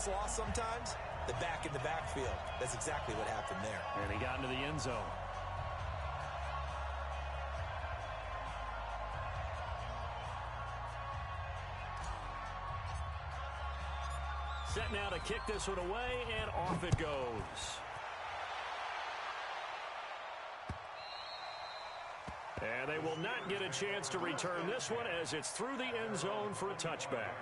gets lost sometimes? The back in the backfield. That's exactly what happened there. And he got into the end zone. Set now to kick this one away, and off it goes. And they will not get a chance to return this one as it's through the end zone for a touchback.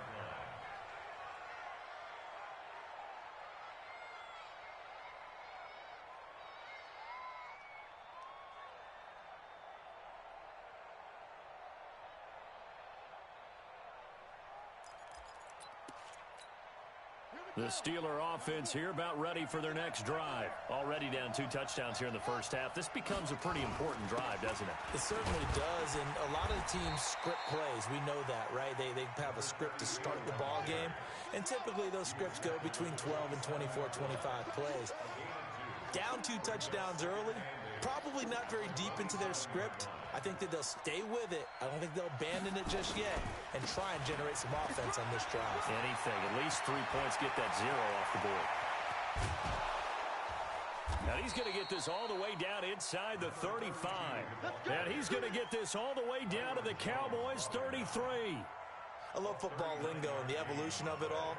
The Steeler offense here about ready for their next drive. Already down 2 touchdowns here in the first half. This becomes a pretty important drive, doesn't it? It certainly does, and a lot of the teams script plays. We know that, right? They have a script to start the ball game, and typically those scripts go between 12 and 24, 25 plays. Down 2 touchdowns early, probably not very deep into their script. I think that they'll stay with it. I don't think they'll abandon it just yet and try and generate some offense on this drive. Anything. At least 3 points, get that 0 off the board. Now he's going to get this all the way down inside the 35. And he's going to get this all the way down to the Cowboys' 33. I love football lingo and the evolution of it all.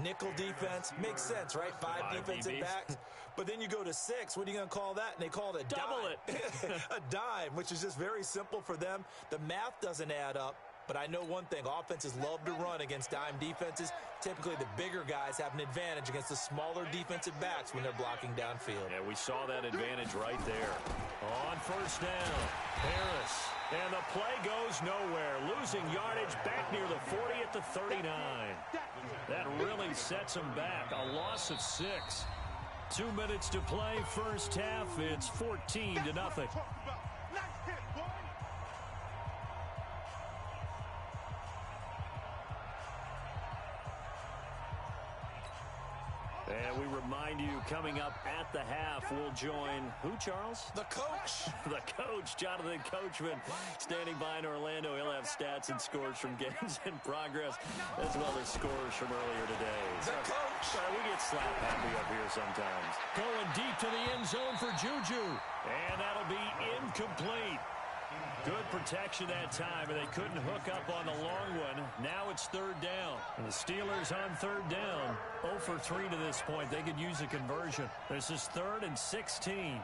Nickel defense makes sense, right? 5 defensive backs. But then you go to 6. What are you going to call that? And they call it a double dime. A dime, which is just very simple for them. The math doesn't add up. But I know one thing. Offenses love to run against dime defenses. Typically, the bigger guys have an advantage against the smaller defensive backs when they're blocking downfield. Yeah, we saw that advantage right there. On first down, Harris. And the play goes nowhere. Losing yardage back near the 40 at the 39. That really sets them back. A loss of 6. 2 minutes to play first half. It's 14-0. And we remind you, coming up at the half, we'll join who, Charles? The coach. The coach, Jonathan Coachman, standing by in Orlando. He'll have stats and scores from games in progress, as well as scores from earlier today. The coach. Sorry, we get slap happy up here sometimes. Going deep to the end zone for Juju. And that'll be incomplete. Good protection that time, and they couldn't hook up on the long one. Now it's 3rd down. And the Steelers on 3rd down. 0 for 3 to this point. They could use a conversion. This is 3rd and 16.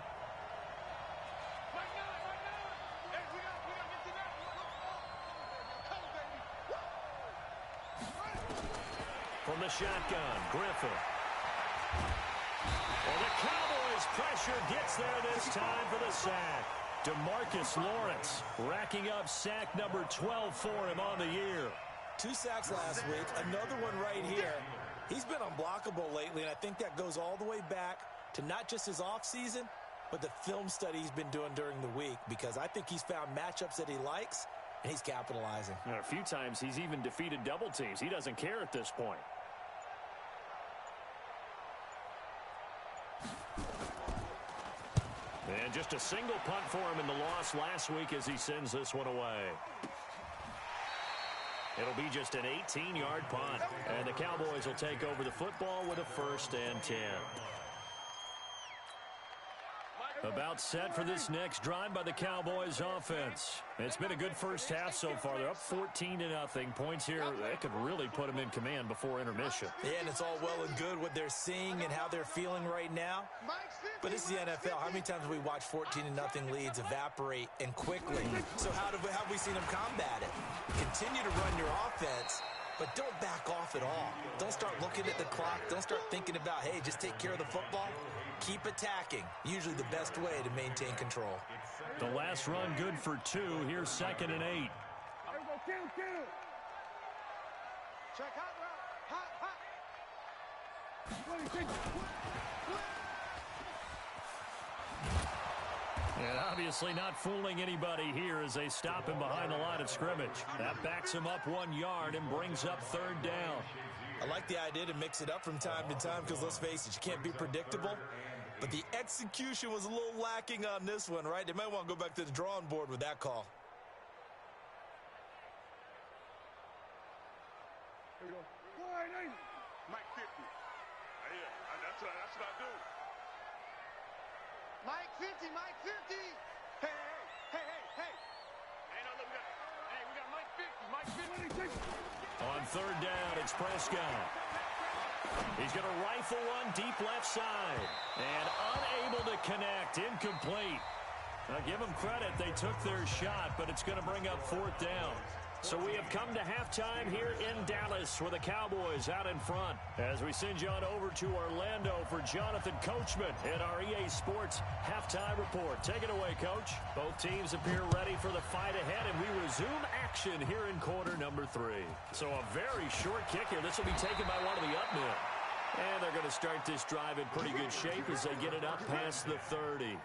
From the shotgun, Griffin. And the Cowboys' pressure gets there this time for the sack. DeMarcus Lawrence racking up sack number 12 for him on the year. 2 sacks last week, another one right here. He's been unblockable lately, and I think that goes all the way back to not just his offseason, but the film study he's been doing during the week, because I think he's found matchups that he likes, and he's capitalizing. And a few times he's even defeated double teams. He doesn't care at this point. And just a single punt for him in the loss last week as he sends this one away. It'll be just an 18-yard punt. And the Cowboys will take over the football with a 1st and 10. About set for this next drive by the Cowboys offense. It's been a good first half so far. They're up 14-0. Points here, that could really put them in command before intermission. Yeah, and it's all well and good what they're seeing and how they're feeling right now. But this is the NFL. How many times have we watched 14-0 leads evaporate and quickly? So how have we seen them combat it? Continue to run your offense, but don't back off at all. Don't start looking at the clock. Don't start thinking about, hey, just take care of the football. Keep attacking. Usually the best way to maintain control. The last run good for 2. Here's 2nd and 8. Check hot route. Hot. And obviously not fooling anybody here as they stop him behind the line of scrimmage. That backs him up 1 yard and brings up 3rd down. I like the idea to mix it up from time to time because, let's face it, you can't be predictable. But the execution was a little lacking on this one, right? They might want to go back to the drawing board with that call. Here we go. Mike 50. That's what I do. Mike 50, Mike 50. Hey. Hey, no, look, we got Mike 50, Mike 50. On third down, it's Prescott. He's going to rifle one deep left side. And unable to connect. Incomplete. Now, give them credit. They took their shot, but it's going to bring up fourth down. So we have come to halftime here in Dallas with the Cowboys out in front. As we send you on over to Orlando for Jonathan Coachman in our EA Sports halftime report. Take it away, Coach. Both teams appear ready for the fight ahead, and we resume action here in quarter number 3. So a very short kick here. This will be taken by one of the up men. And they're going to start this drive in pretty good shape as they get it up past the 30.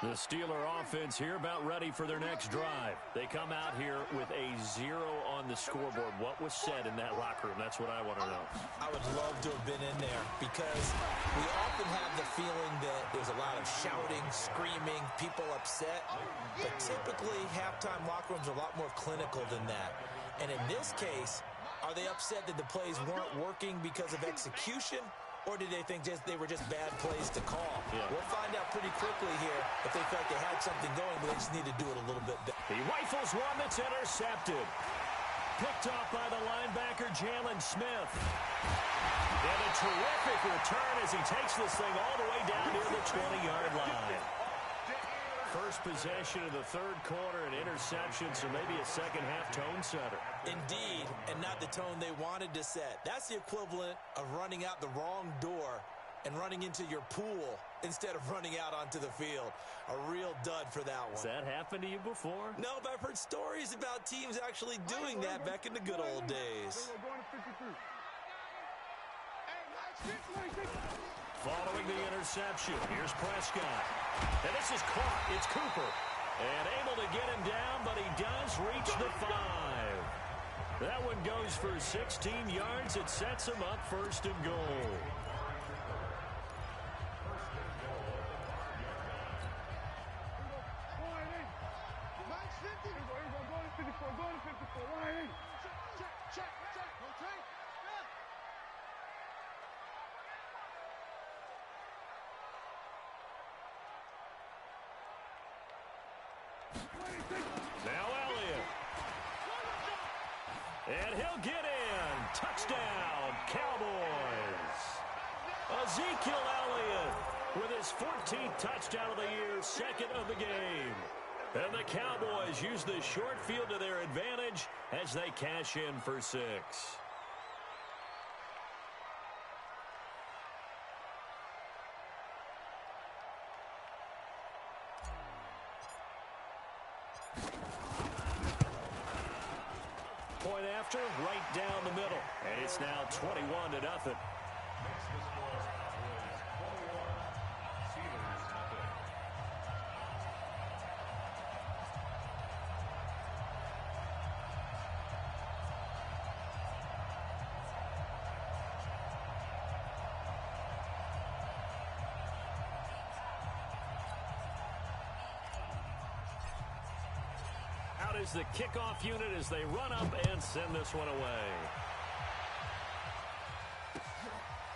The Steeler offense here about ready for their next drive. They come out here with a 0 on the scoreboard. What was said in that locker room? That's what I want to know. I would love to have been in there because we often have the feeling that there's a lot of shouting, screaming, people upset. But typically, halftime locker rooms are a lot more clinical than that. And in this case, are they upset that the plays weren't working because of execution? Or did they think they were just bad plays to call? Yeah. We'll find out pretty quickly here if they felt they had something going, but they just need to do it a little bit better. He rifles one that's intercepted. Picked off by the linebacker, Jalen Smith. And a terrific return as he takes this thing all the way down near the 20-yard line. First possession of the third quarter, an interception, so maybe a second-half tone setter. Indeed, and not the tone they wanted to set. That's the equivalent of running out the wrong door and running into your pool instead of running out onto the field. A real dud for that one. Has that happened to you before? No, but I've heard stories about teams actually doing that back in the good old days. Following the interception, here's Prescott. And this is caught. It's Cooper. And able to get him down, but he does reach the 5. That one goes for 16 yards. It sets him up first and goal. Now Elliott. And he'll get in. Touchdown, Cowboys. Ezekiel Elliott with his 14th touchdown of the year, second of the game. And the Cowboys use the short field to their advantage as they cash in for 6. Point after, right down the middle. And it's now 21-0. Out is the kickoff unit as they run up and send this one away.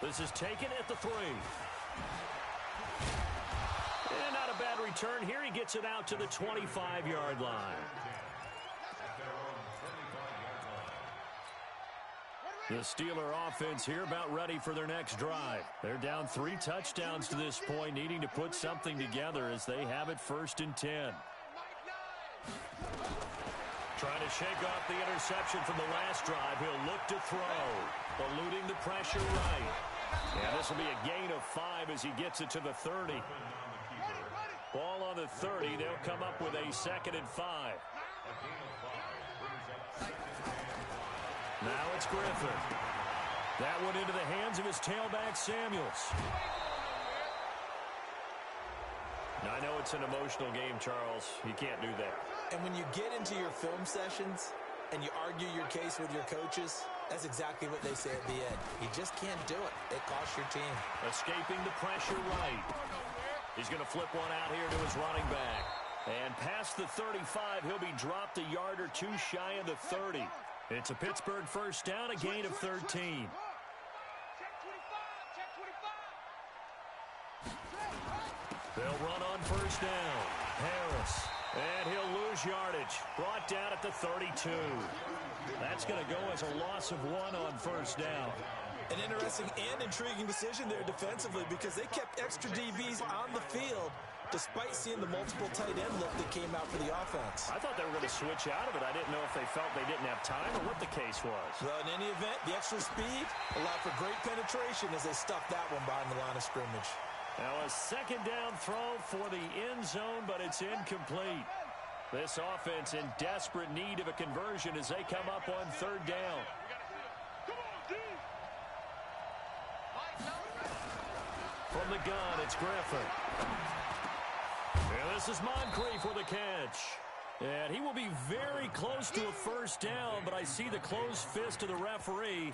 This is taken at the 3. And not a bad return here. He gets it out to the 25-yard line. The Steeler offense here about ready for their next drive. They're down 3 touchdowns to this point, needing to put something together as they have it 1st and 10. Trying to shake off the interception from the last drive. He'll look to throw. Eluding the pressure right. And this will be a gain of 5 as he gets it to the 30. Ball on the 30. They'll come up with a 2nd and 5. Now it's Griffin. That one into the hands of his tailback, Samuels. Now, I know it's an emotional game, Charles. You can't do that. And when you get into your film sessions and you argue your case with your coaches, that's exactly what they say at the end. You just can't do it. It costs your team. Escaping the pressure right. He's going to flip one out here to his running back. And past the 35, he'll be dropped a yard or 2 shy of the 30. It's a Pittsburgh first down, a gain of 13. Check 25, check 25. They'll run on first down. Harris. And he'll lose yardage. Brought down at the 32. That's going to go as a loss of 1 on first down. An interesting and intriguing decision there defensively because they kept extra DBs on the field despite seeing the multiple tight end look that came out for the offense. I thought they were going to switch out of it. I didn't know if they felt they didn't have time or what the case was. Well, in any event, the extra speed allowed for great penetration as they stuffed that one behind the line of scrimmage. Now a second down throw for the end zone, but it's incomplete. This offense in desperate need of a conversion as they come up on third down. From the gun, it's Griffin. And this is Moncrief with a catch. And he will be very close to a first down, but I see the closed fist of the referee,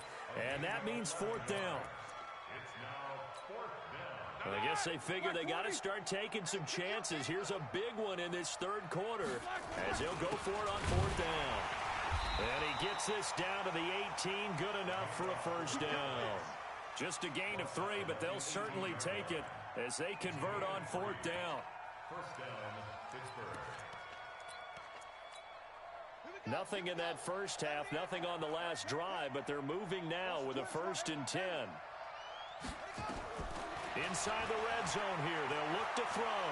and that means fourth down. Well, I guess they figure they got to start taking some chances. Here's a big one in this third quarter as he'll go for it on fourth down. And he gets this down to the 18, good enough for a first down. Just a gain of 3, but they'll certainly take it as they convert on fourth down. First down, Pittsburgh. Nothing in that first half, nothing on the last drive, but they're moving now with a 1st and 10. Inside the red zone here, they'll look to throw.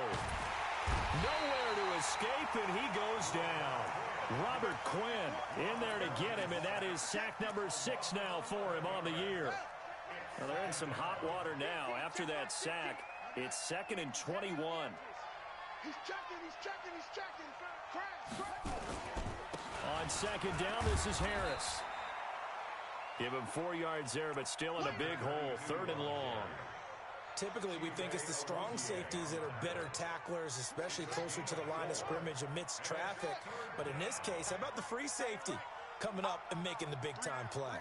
Nowhere to escape, and he goes down. Robert Quinn in there to get him, and that is sack number 6 now for him on the year. Well, they're in some hot water now. After that sack, it's 2nd and 21. He's checking, he's checking, he's checking. Crash. On second down, this is Harris. Give him 4 yards there, but still in a big hole. 3rd and long. Typically, we think it's the strong safeties that are better tacklers, especially closer to the line of scrimmage amidst traffic. But in this case, how about the free safety coming up and making the big-time play?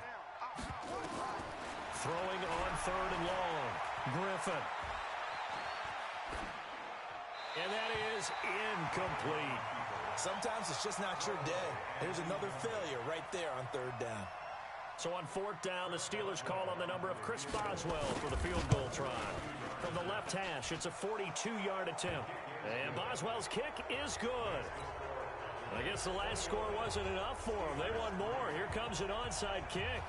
Throwing on 3rd and long. Griffin. And that is incomplete. Sometimes it's just not your day. There's another failure right there on 3rd down. So on 4th down, the Steelers call on the number of Chris Boswell for the field goal try. From the left hash, it's a 42-yard attempt. And Boswell's kick is good. I guess the last score wasn't enough for them. They want more. Here comes an onside kick.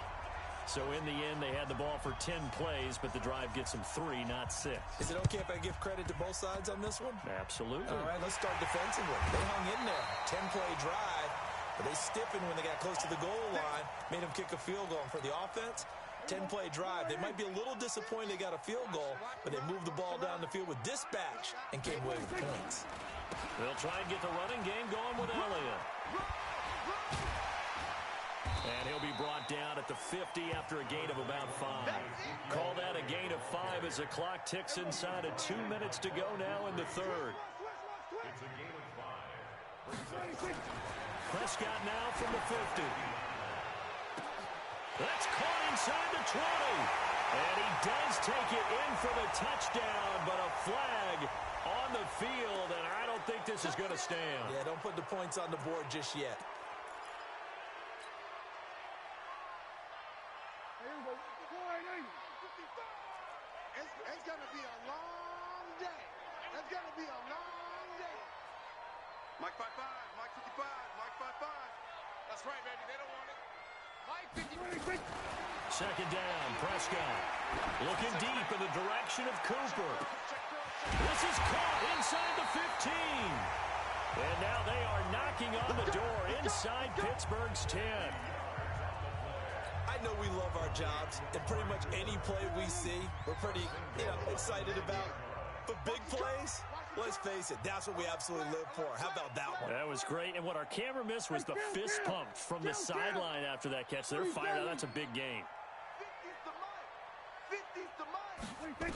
So in the end, they had the ball for 10 plays, but the drive gets them 3, not 6. Is it okay if I give credit to both sides on this one? Absolutely. All right, let's start defensively. They hung in there. 10-play drive, but they stiffened when they got close to the goal line, made them kick a field goal. And for the offense, 10-play drive. They might be a little disappointed they got a field goal, but they moved the ball down the field with dispatch and came away with points. They'll try and get the running game going with Elliott. And he'll be brought down at the 50 after a gain of about 5. Call that a gain of 5 as the clock ticks inside of 2 minutes to go now in the 3rd. It's a gain of 5. Prescott now from the 50. That's caught inside the 20. And he does take it in for the touchdown, but a flag on the field, and I don't think this is going to stand. Yeah, don't put the points on the board just yet. It's going to be a long day. It's going to be a long day. Mike 55, Mike 55, Mike 55. That's right, baby. They don't want it. Mike 55. Second down, Prescott. Looking deep in the direction of Cooper. This is caught inside the 15. And now they are knocking on the door inside Pittsburgh's 10. I know we love our jobs, and pretty much any play we see, we're pretty, excited about. But big plays, let's face it, that's what we absolutely live for. How about that one? That was great, and what our camera missed was the fist pump from the sideline after that catch. They're fired out. That's a big game. 50's the Mike. 50's the Mike.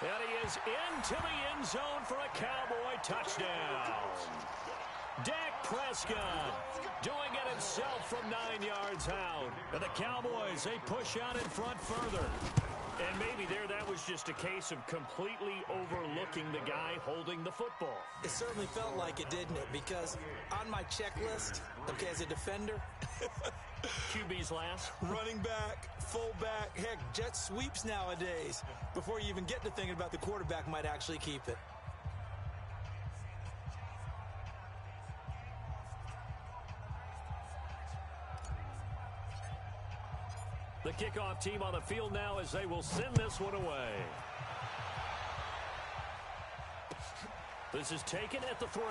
And he is into the end zone for a Cowboy touchdown. Dak Prescott doing it himself from 9 yards out. And the Cowboys, they push out in front further. And maybe there that was just a case of completely overlooking the guy holding the football. It certainly felt like it, didn't it? Because on my checklist, okay, as a defender, QB's last. running back, fullback, heck, jet sweeps nowadays. Before you even get to thinking about the quarterback might actually keep it. The kickoff team on the field now as they will send this one away. This is taken at the 3.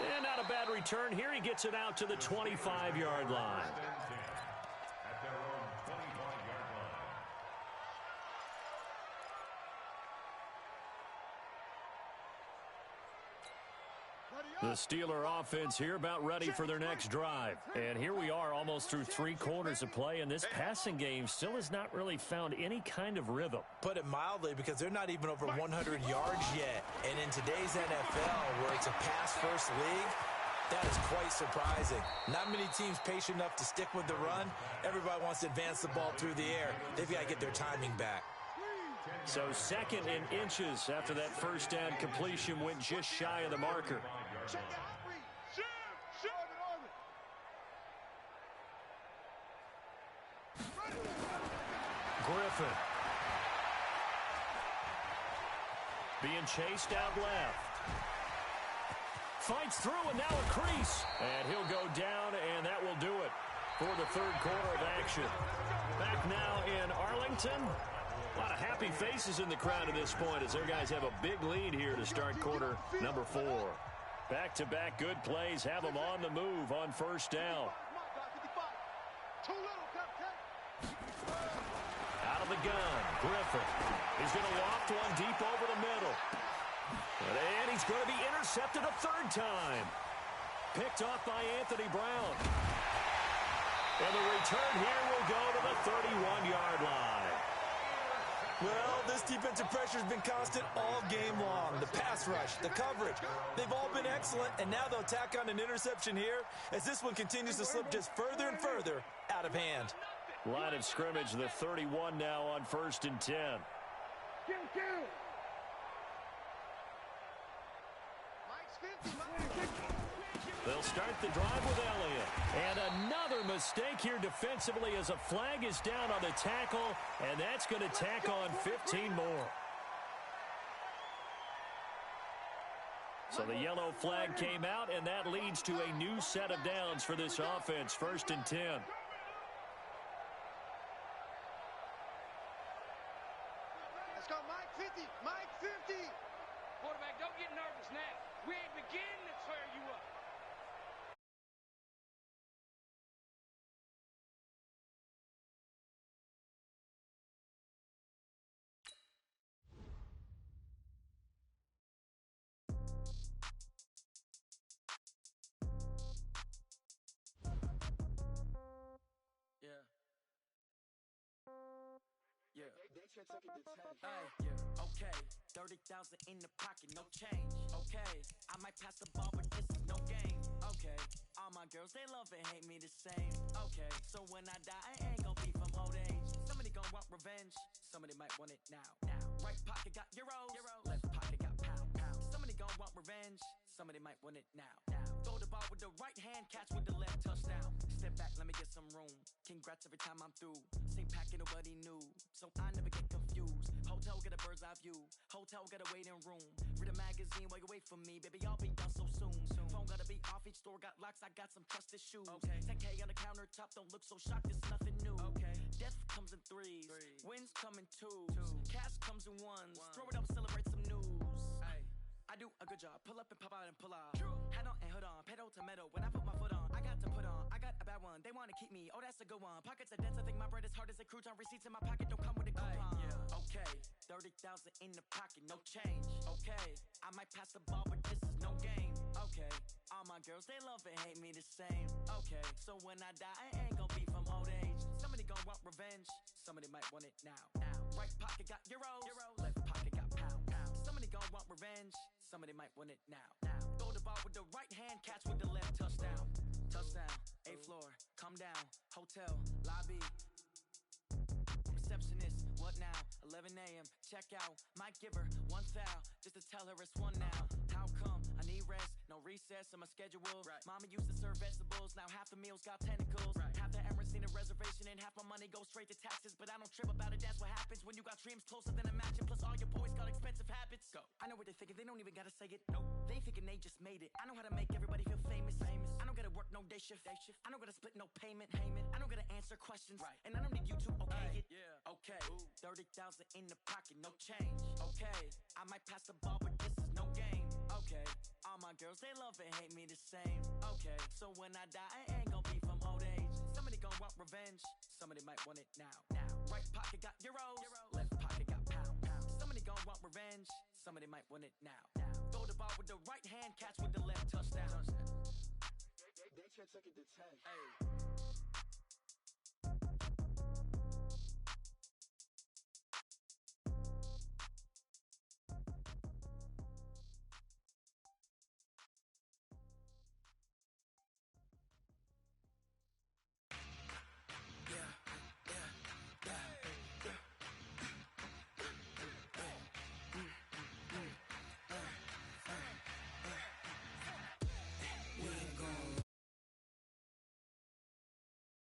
And not a bad return here. He gets it out to the 25-yard line. At their own 25-yard line. The Steeler offense here about ready for their next drive. And here we are almost through 3 quarters of play, and this passing game still has not really found any kind of rhythm. Put it mildly, because they're not even over 100 yards yet. And in today's NFL, where it's a pass-first league, that is quite surprising. Not many teams patient enough to stick with the run. Everybody wants to advance the ball through the air. They've got to get their timing back. So 2nd and inches after that first down completion went just shy of the marker. Griffin. Being chased out left. Fights through and now a crease. And he'll go down, and that will do it for the 3rd quarter of action. Back now in Arlington. A lot of happy faces in the crowd at this point as their guys have a big lead here to start quarter number 4. Back-to-back good plays have them on the move on first down. Out of the gun, Griffin. He's going to loft one deep over the middle. And he's going to be intercepted a 3rd time. Picked off by Anthony Brown. And the return here will go to the 31-yard line. Well, this defensive pressure has been constant all game long. The pass rush, the coverage, they've all been excellent, and now they'll tack on an interception here as this one continues to slip just further and further out of hand. Line of scrimmage, the 31 now on 1st and 10. They'll start the drive with Elliott. And another mistake here defensively as a flag is down on the tackle, and that's going to tack on 15 more. So the yellow flag came out, and that leads to a new set of downs for this offense, 1st and 10. Let's go, Mike 50, Mike 50. Quarterback, don't get nervous now. We ain't beginning to tear you up. Okay, 30,000 in the pocket, no change. Okay, I might pass the ball, but this is no game. Okay, all my girls, they love and hate me the same. Okay, so when I die, I ain't gonna be from old age. Somebody gonna want revenge, somebody might want it now. Right pocket got euros, left pocket got pound. Somebody gonna want revenge, somebody might want it now. Throw the ball with the right hand, catch with the left, touchdown. Step back, let me get some room. Congrats every time I'm through. Same packet, nobody knew, so I never get confused. Hotel get a bird's eye view. Hotel got a waiting room. Read a magazine while you wait for me, baby. I'll be done so soon. Phone gotta be off. Each store got locks. I got some trusted shoes. Okay. 10K on the countertop. Don't look so shocked. It's nothing new. Okay. Death comes in threes. Wins come in twos. Cash comes in ones. Throw it up, celebrate some news. Ay. I do a good job. Pull up and pop out and pull out. Head on and hood on. Pedal to metal. When I put my foot on, I got to put on. I got a bad one. They want to keep me. Oh, that's a good one. Pockets are dense. I think my bread is hard as a crouton. Receipts in my pocket don't come with a coupon. Okay. 30,000 in the pocket. No change. Okay. I might pass the ball, but this is no game. Okay. All my girls, they love and hate me the same. Okay. So when I die, I ain't gonna be from old age. Somebody gonna want revenge. Somebody might want it now. Right pocket got euros. Left pocket got pound. Somebody gonna want revenge. Somebody might want it now. Throw the ball with the right hand, catch with the left, touchdown. Touchdown, 8th floor, come down, hotel, lobby. receptionist. What now? 11 a.m. Check out. Might give her one thou, just to tell her it's one now. How come? I need rest, no recess in my schedule. Right. Mama used to serve vegetables, now half the meals got tentacles. Right. Half the Emirates need a reservation and half my money goes straight to taxes. But I don't trip about it, that's what happens when you got dreams closer than a mansion. Plus all your boys got expensive habits. Go. I know what they're thinking, they don't even gotta say it. Nope. They thinking they just made it. I know how to make everybody feel famous. I don't gotta work no day shift. I don't gotta split no payment. I don't gotta answer questions. Right. And I don't need you to okay it. Yeah. Okay. Ooh. 30,000 in the pocket, no change. Okay. I might pass the ball, but this is no game. Okay. All my girls, they love and hate me the same. Okay. So when I die, I ain't gonna be from old age. Somebody gon' want revenge. Somebody might want it now. Right pocket got euros. Left pocket got pounds. Somebody gon' want revenge. Somebody might want it now. Throw the ball with the right hand, catch with the left, touchdown. They can't take it to 10. Hey.